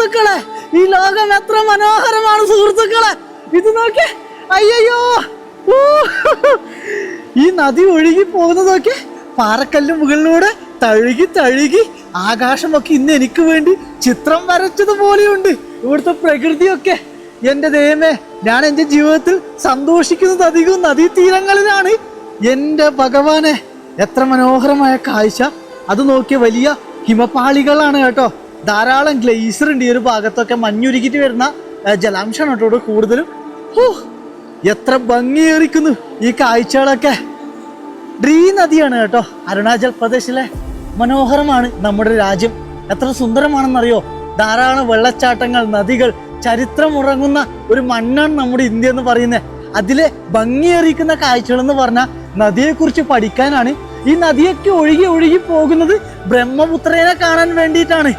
സുഹൃത്തുക്കളെ, ഈ ലോകം എത്ര മനോഹരമാണ് സുഹൃത്തുക്കളെ. ഇത് നോക്കേ, അയ്യോ, ഈ നദി ഒഴുകി പോകുന്നതൊക്കെ പാറക്കല്ല് മുകളിലൂടെ തഴുകി തഴുകി ആകാശമൊക്കെ ഇന്ന് എനിക്ക് വേണ്ടി ചിത്രം വരച്ചതുപോലെയുണ്ട്. ഇവിടുത്തെ പ്രകൃതിയൊക്കെ എൻ്റെ ദൈവമേ, ഞാൻ എൻ്റെ ജീവിതത്തിൽ സന്തോഷിക്കുന്നത് അധികവും നദീതീരങ്ങളിലാണ്. എൻ്റെ ഭഗവാനെ, എത്ര മനോഹരമായ കാഴ്ച. അത് നോക്കിയ വലിയ ഹിമപാളികളാണ് കേട്ടോ. ധാരാളം ഗ്ലേസർ ഉണ്ട് ഈ ഒരു ഭാഗത്തൊക്കെ. മഞ്ഞുരുകിട്ട് വരുന്ന ജലാംശമാണ് കേട്ടോ ഇവിടെ കൂടുതലും. എത്ര ഭംഗിയേറിക്കുന്നു ഈ കാഴ്ചകളൊക്കെ. ഡ്രീ നദിയാണ് കേട്ടോ അരുണാചൽ പ്രദേശിലെ. മനോഹരമാണ് നമ്മുടെ രാജ്യം. എത്ര സുന്ദരമാണെന്നറിയോ. ധാരാളം വെള്ളച്ചാട്ടങ്ങൾ, നദികൾ, ചരിത്രം ഉറങ്ങുന്ന ഒരു മണ്ണാണ് നമ്മുടെ ഇന്ത്യ എന്ന് പറയുന്നത്. അതിലെ ഭംഗിയേറിക്കുന്ന കാഴ്ചകൾ എന്ന് പറഞ്ഞാൽ നദിയെക്കുറിച്ച് പഠിക്കാനാണ്. ഈ നദിയൊക്കെ ഒഴുകി ഒഴുകി പോകുന്നത് ബ്രഹ്മപുത്രനെ കാണാൻ വേണ്ടിയിട്ടാണ്.